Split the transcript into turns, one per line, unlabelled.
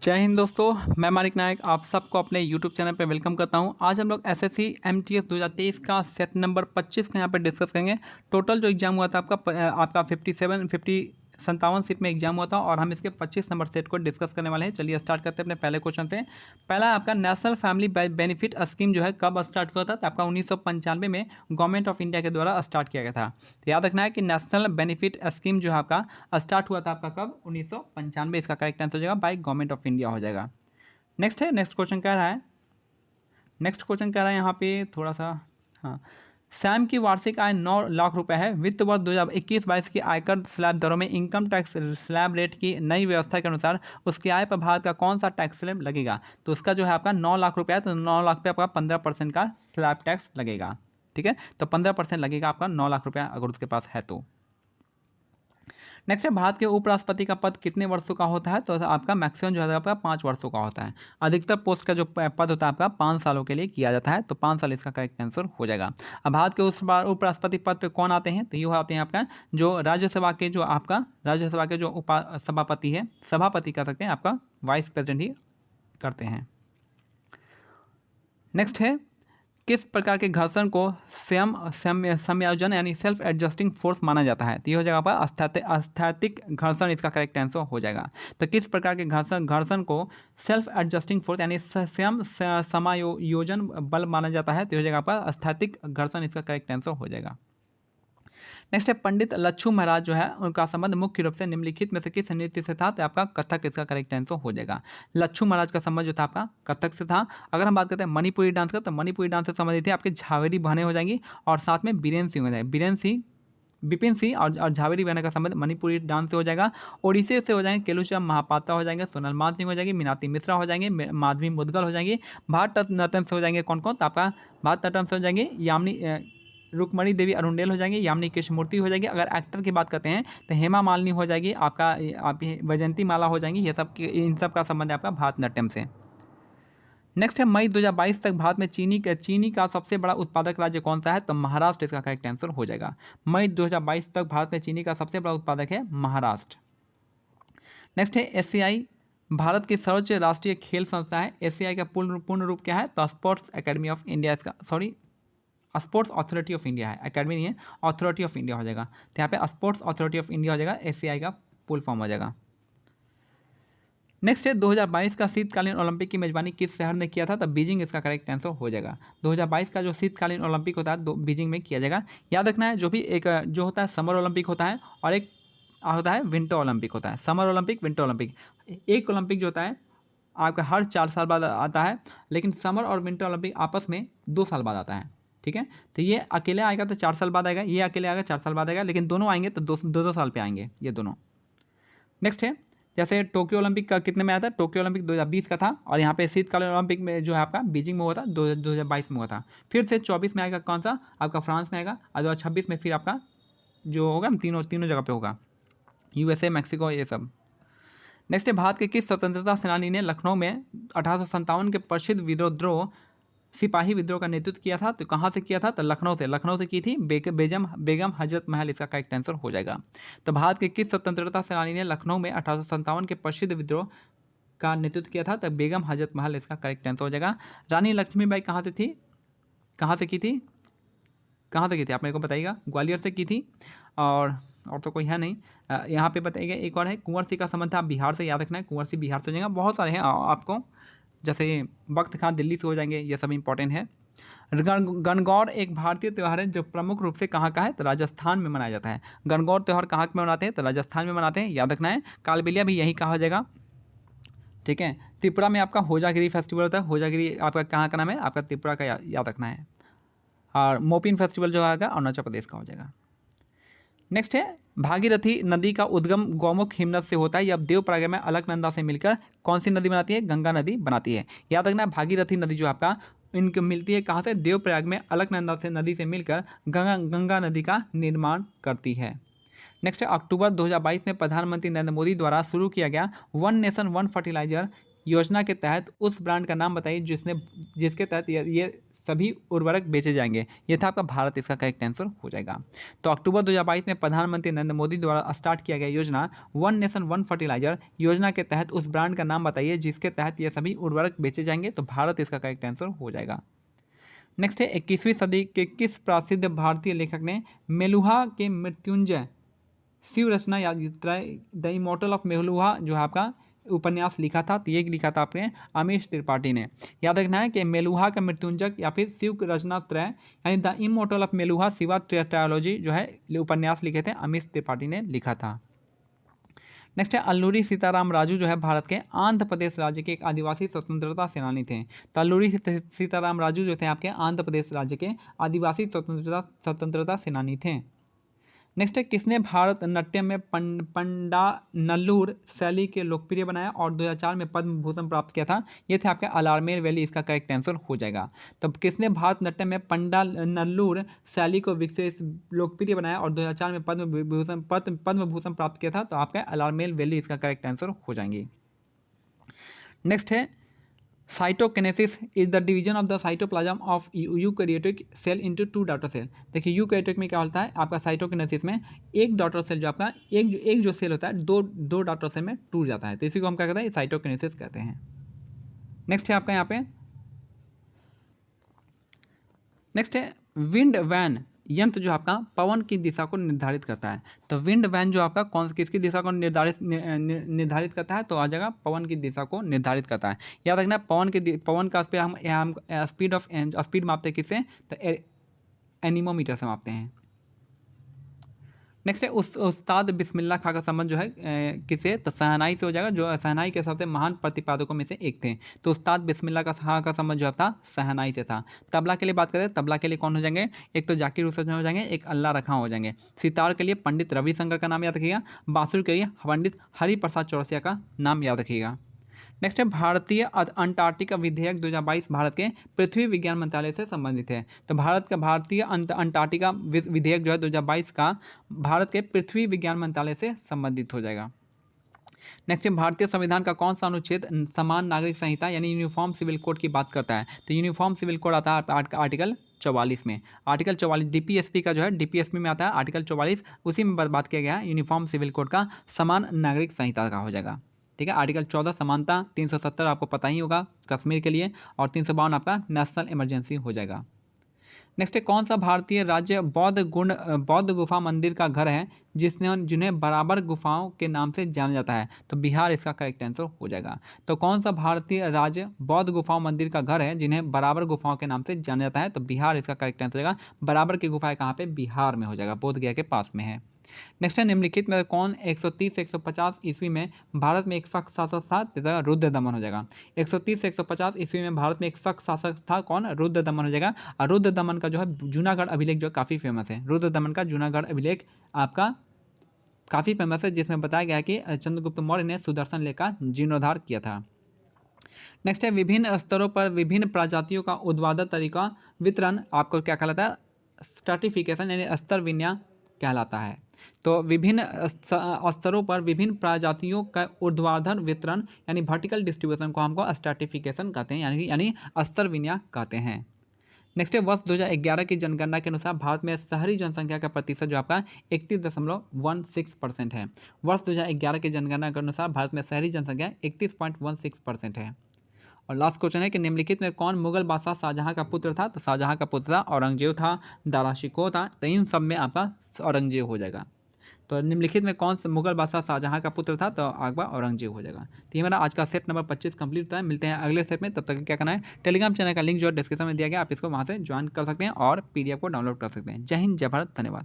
जय हिंद दोस्तों, मैं मानिक नायक आप सबको अपने यूट्यूब चैनल पर वेलकम करता हूं। आज हम लोग एसएससी एमटीएस 2023 का सेट नंबर 25 का यहां पर डिस्कस करेंगे। टोटल जो एग्जाम हुआ था आपका 57 सीट में एग्जाम हुआ था और हम इसके 25 नंबर सेट को डिस्कस करने वाले हैं। चलिए स्टार्ट करते हैं अपने पहले क्वेश्चन से। पहला आपका नेशनल फैमिली बेनिफिट स्कीम जो है कब स्टार्ट हुआ था? तो आपका 1995 में गवर्नमेंट ऑफ इंडिया के द्वारा स्टार्ट किया गया था। तो याद रखना है कि नेशनल बेनिफिट स्कीम जो है आपका स्टार्ट हुआ था आपका कब? 1995। इसका करेक्ट आंसर हो जाएगा बाय गवर्नमेंट ऑफ इंडिया हो जाएगा। नेक्स्ट क्वेश्चन कह रहा है यहाँ पे थोड़ा सा। हाँ, सैम की वार्षिक आय 9 लाख रुपए है। वित्त वर्ष 2021-22 की आयकर स्लैब दरों में इनकम टैक्स स्लैब रेट की नई व्यवस्था के अनुसार उसकी आय पर भारत का कौन सा टैक्स स्लैब लगेगा? तो उसका जो है आपका 9 लाख रुपया है, तो 9 लाख पे आपका 15% का स्लैब टैक्स लगेगा। ठीक है, तो 15% लगेगा आपका 9 लाख रुपया अगर उसके पास है तो। नेक्स्ट है, भारत के उपराष्ट्रपति का पद कितने वर्षों का होता है? तो आपका मैक्सिमम जो है आपका 5 वर्षों का होता है। अधिकतर पोस्ट का जो पद होता है आपका 5 सालों के लिए किया जाता है, तो 5 साल इसका करेक्ट आंसर हो जाएगा। अब भारत के उस बार उपराष्ट्रपति पद पे कौन आते हैं? तो ये आते हैं आपका जो राज्यसभा के जो सभापति है, सभापति कर सकते हैं, आपका वाइस प्रेसिडेंट ही करते हैं। नेक्स्ट है, किस प्रकार के घर्षण को समायोजन यानी सेल्फ एडजस्टिंग फोर्स माना जाता है? तो ये हो जाएगा आपका स्थैतिक घर्षण, इसका करेक्ट आंसर हो जाएगा। तो किस प्रकार के घर्षण को सेल्फ एडजस्टिंग फोर्स यानी स्वयं समायोजन बल माना जाता है? तो हो जाएगा आपका स्थैतिक घर्षण, इसका करेक्ट आंसर हो जाएगा। नेक्स्ट है, पंडित लच्छू महाराज जो है उनका संबंध मुख्य रूप से निम्नलिखित में से किस नृत्य से था? तो आपका कथक, इसका करेक्ट आंसर हो जाएगा। लच्छू महाराज का संबंध जो था आपका कथक से था। अगर हम बात करते हैं मणिपुरी डांस का, तो मणिपुरी डांस से संबंधित है आपके झावेरी बहनें हो जाएंगी और साथ में बीरेन सिंह हो जाएंगे। विपिन सिंह और झावेरी बहने का संबंध मणिपुरी डांस से हो जाएगा। ओडिशा से हो जाएंगे केलुचम महापात्रा हो जाएंगे, सोनल मान सिंह हो जाएगी, मीनाती मिश्रा हो जाएंगे, माधवी मुदगल हो जाएंगी। भारतनाट्यम से हो जाएंगे कौन कौन? तो आपका भारतनाट्यम से हो जाएंगे यामिनी रुक्मणी देवी अरुंडेल हो जाएंगी, यामिनी कृष्णमूर्ति हो जाएगी। अगर एक्टर की बात करते हैं तो हेमा मालिनी हो जाएगी, आप वैजंती माला हो जाएंगी। ये सब इन सब का संबंध है आपका भारतनाट्यम से। नेक्स्ट है, मई 2022 तक भारत में चीनी का सबसे बड़ा उत्पादक राज्य कौन सा है? तो महाराष्ट्र, इसका करेक्ट आंसर हो जाएगा। मई 2022 तक भारत में चीनी का सबसे बड़ा उत्पादक है महाराष्ट्र। नेक्स्ट है, एशियाई भारत की सर्वोच्च राष्ट्रीय खेल संस्था है। एशियाई का पूर्ण रूप क्या है? तो स्पोर्ट्स अकेडमी ऑफ इंडिया, इसका स्पोर्ट्स अथॉरिटी ऑफ इंडिया है, अकेडमी नहीं है, अथॉरिटी ऑफ इंडिया हो जाएगा। तो यहाँ पे स्पोर्ट्स अथॉरिटी ऑफ इंडिया हो जाएगा, एसीआई का फुल फॉर्म हो जाएगा। नेक्स्ट है, 2022 का शीतकालीन ओलंपिक की मेजबानी किस शहर ने किया था? तो बीजिंग, इसका करेक्ट आंसर हो जाएगा। 2022 का जो शीतकालीन ओलंपिक होता है बीजिंग में किया जाएगा। याद रखना है, जो भी एक जो होता है समर ओलंपिक होता है और एक होता है विंटर ओलंपिक होता है। समर ओलंपिक, विंटर ओलंपिक, एक ओलंपिक जो होता है आपका हर 4 साल बाद आता है, लेकिन समर और विंटर ओलंपिक आपस में 2 साल बाद आता है। ठीक है, तो ये अकेले आएगा तो 4 साल बाद आएगा, ये अकेले आएगा 4 साल बाद आएगा, लेकिन दोनों आएंगे तो दो साल पे आएंगे ये दोनों। नेक्स्ट है, जैसे टोक्यो ओलंपिक का कितने में आया था? टोक्यो ओलंपिक 2020 का था और यहाँ पे शीतकालीन ओलंपिक में जो है आपका बीजिंग में हुआ था, 2022 में हुआ था। फिर से 24 में आएगा कौन सा? आपका फ्रांस में आएगा। और 2026 में फिर आपका जो होगा तीनों जगह पे होगा, यूएसए, मैक्सिको, ये सब। नेक्स्ट है, भारत के किस स्वतंत्रता सेनानी ने लखनऊ में 1857 के प्रसिद्ध विद्रोह सिपाही विद्रोह का नेतृत्व किया था? तो कहाँ से किया था? तो लखनऊ से की थी बेगम हजरत महल, इसका करेक्ट आंसर हो जाएगा। तो भारत के किस स्वतंत्रता सेनानी ने लखनऊ में 1857 के प्रसिद्ध विद्रोह का नेतृत्व किया था? तो बेगम हजरत महल, इसका करेक्ट आंसर हो जाएगा। रानी लक्ष्मीबाई कहाँ से थी? कहाँ से की थी आप मेरे को बताइएगा। ग्वालियर से की थी और तो कोई है नहीं। यहाँ पे बताइएगा। एक और है, कुंवर सिंह का संबंध था बिहार से, याद रखना है, कुंवर सिंह बिहार से हो जाएगा। बहुत सारे हैं आपको, जैसे बख्त खान दिल्ली से हो जाएंगे, ये सब इंपॉर्टेंट है। गणगौर एक भारतीय त्यौहार है जो प्रमुख रूप से कहाँ का है? तो राजस्थान में मनाया जाता है। गणगौर त्यौहार कहाँ में मनाते हैं? तो राजस्थान में मनाते हैं, याद रखना है। कालबेलिया भी यही कहा जाएगा। ठीक है, त्रिपुरा में आपका होजागिरी फेस्टिवल होता है। होजागिरी आपका कहाँ का नाम है? आपका त्रिपुरा का याद रखना है। और मोपिन फेस्टिवल जो आएगा अरुणाचल प्रदेश का हो जाएगा। नेक्स्ट है, भागीरथी नदी का उद्गम गौमुख हिमनद से होता है। यह देवप्रयाग में अलकनंदा से मिलकर कौन सी नदी बनाती है? गंगा नदी बनाती है। याद रखना है, भागीरथी नदी जो आपका इनको मिलती है कहाँ से? देवप्रयाग में अलकनंदा से नदी से मिलकर गंगा नदी का निर्माण करती है। नेक्स्ट है, अक्टूबर 2022 में प्रधानमंत्री नरेंद्र मोदी द्वारा शुरू किया गया वन नेशन वन फर्टिलाइजर योजना के तहत उस ब्रांड का नाम बताइए जिसके तहत ये सभी उर्वरक बेचे जाएंगे। ये था आपका भारत, इसका करेक्ट आंसर हो जाएगा। तो अक्टूबर 2022 में प्रधानमंत्री नरेंद्र मोदी द्वारा स्टार्ट किया गया योजना वन नेशन वन फर्टिलाइजर योजना के तहत उस ब्रांड का नाम बताइए जिसके तहत ये सभी उर्वरक बेचे जाएंगे। तो भारत इसका करेक्ट आंसर हो जाएगा। नेक्स्ट है 21वीं सदी के किस प्रसिद्ध भारतीय लेखक ने मेलुहा के मृत्युंजय शिव रचना या द इमॉर्टल ऑफ मेलुहा जो है आपका उपन्यास लिखा था? तो ये लिखा था आपने अमीश त्रिपाठी ने। याद रखना है कि मेलुहा का मृत्युंजय या फिर शिव रचना त्रय यानी the immortal of Meluha Shiva trilogy जो है उपन्यास लिखे थे अमीश त्रिपाठी ने लिखा था। नेक्स्ट है अल्लूरी सीताराम राजू जो है भारत के आंध्र प्रदेश राज्य के एक आदिवासी स्वतंत्रता सेनानी थे। तो अल्लूरी सीताराम राजू जो थे आपके आंध्र प्रदेश राज्य के आदिवासी स्वतंत्रता सेनानी थे। नेक्स्ट है किसने भारतनाट्यम में पंडानल्लूर शैली के लोकप्रिय बनाया और 2004 में पद्म भूषण प्राप्त किया था? ये थे आपके अलारमेल वैली, इसका करेक्ट आंसर हो जाएगा। तो किसने भारतनाट्यम में पंडानल्लूर शैली को विशेष लोकप्रिय बनाया और 2004 में पद्म भूषण प्राप्त किया था? तो आपका अलारमेल वैली इसका करेक्ट आंसर हो जाएंगे। नेक्स्ट है cytokinesis is the division of the cytoplasm of eukaryotic cell into two daughter cell. देखिए यूकैरियोटिक में क्या होता है आपका साइटोकिनेसिस में एक डॉटर सेल जो आपका एक जो सेल होता है दो डॉटर सेल में टूट जाता है। तो इसी को हम क्या कहते हैं? साइटोकिनेसिस कहते हैं। नेक्स्ट है आपका यहाँ पे नेक्स्ट है विंड वैन यंत्र जो आपका पवन की दिशा को निर्धारित करता है। तो विंड वैन जो आपका किसकी दिशा को निर्धारित करता है? तो आ जाएगा पवन की दिशा को निर्धारित करता है। याद रखना पवन का स्पीड हम स्पीड मापते हैं किससे? तो एनीमोमीटर से मापते हैं। नेक्स्ट है उस्ताद बिस्मिल्लाह खां का संबंध जो है किसे? तो शहनाई से हो जाएगा, जो शहनाई के सबसे महान प्रतिपादकों में से एक थे। तो उस्ताद बिस्मिल्लाह खां का संबंध जो था शहनाई से था। तबला के लिए बात करें, तबला के लिए कौन हो जाएंगे? एक तो जाकिर हुसैन हो जाएंगे, एक अल्लाह रखा हो जाएंगे। सितार के लिए पंडित रविशंकर का नाम याद रखिएगा। बांसुरी के लिए पंडित हरिप्रसाद चौरसिया का नाम याद रखिएगा। नेक्स्ट है भारतीय अंटार्कटिका विधेयक 2022 भारत के पृथ्वी विज्ञान मंत्रालय से संबंधित है। तो भारत का भारतीय अंटार्कटिका विधेयक जो है 2022 का भारत के पृथ्वी विज्ञान मंत्रालय से संबंधित हो जाएगा। नेक्स्ट है भारतीय संविधान का कौन सा अनुच्छेद समान नागरिक संहिता यानी यूनिफॉर्म सिविल कोड की बात करता है? तो यूनिफॉर्म सिविल कोड आता है आर्टिकल 44 में। आर्टिकल 44 डीपीएसपी का जो है डीपीएसपी में आता है आर्टिकल 44, उसी में बात किया गया है यूनिफॉर्म सिविल कोड का समान नागरिक संहिता का हो जाएगा। ठीक है, आर्टिकल 14 समानता, 370 आपको पता ही होगा कश्मीर के लिए, और 352 आपका नेशनल इमरजेंसी हो जाएगा। नेक्स्ट है कौन सा भारतीय राज्य बौद्ध गुफा मंदिर का घर है जिन्हें बराबर गुफाओं के नाम से जाना जाता है? तो बिहार इसका करेक्ट आंसर हो जाएगा। तो कौन सा भारतीय राज्य बौद्ध गुफाओं मंदिर का घर है जिन्हें बराबर गुफाओं के नाम से जाना जाता है? तो बिहार इसका करेक्ट आंसर हो जाएगा। बराबर की गुफाएं कहाँ पे? बिहार में हो जाएगा, बोध गया के पास में है। नेक्स्ट है निम्नलिखित में कौन 130 से 150 ईस्वी में भारत में एक शख्स शासक था? तथा रुद्रदमन हो जाएगा। 130 से 150 ईस्वी में भारत में एक शख्स शासक था, कौन? रुद्रदमन हो जाएगा। और रुद्रदमन का जो है जूनागढ़ अभिलेख जो काफ़ी फेमस है। रुद्रदमन का जूनागढ़ अभिलेख आपका काफ़ी फेमस है, जिसमें बताया गया है कि चंद्रगुप्त मौर्य ने सुदर्शन लेक का जीर्णोद्धार किया था। नेक्स्ट है विभिन्न स्तरों पर विभिन्न प्रजातियों का ऊर्ध्वाधर तरीका वितरण आपको क्या कहलाता है? स्ट्रैटिफिकेशन यानी स्तर विन्यास कहलाता है। तो विभिन्न स्तरों पर विभिन्न प्रजातियों का ऊर्ध्वाधर वितरण यानी वर्टिकल डिस्ट्रीब्यूशन को हमको स्ट्रैटिफिकेशन कहते हैं, यानी स्तर विन्यास कहते हैं। नेक्स्ट है वर्ष 2011 की जनगणना के अनुसार भारत में शहरी जनसंख्या का प्रतिशत जो आपका 31.16% है। वर्ष 2011 की जनगणना के अनुसार भारत में शहरी जनसंख्या 31.16% है। और लास्ट क्वेश्चन है कि निम्नलिखित में कौन मुगल बादशाह शाहजहां का पुत्र था? तो शाहजहां का पुत्र था औरंगजेब था, दारा शिकोह था। तो इन सब में आपका औरंगजेब हो जाएगा। तो निम्नलिखित में कौन सा मुगल बादशाह शाहजहां का पुत्र था? तो आपका औरंगजेब हो जाएगा। तो ये मेरा आज का सेट नंबर 25 कंप्लीट होता है। मिलते हैं अगले सेट में, तब तक क्या करना है? टेलीग्राम चैनल का लिंक जो डिस्क्रिप्शन में दिया गया, आप इसको वहाँ से ज्वाइन कर सकते हैं और PDF को डाउनलोड कर सकते हैं। जय हिंद, जय भारत, धन्यवाद।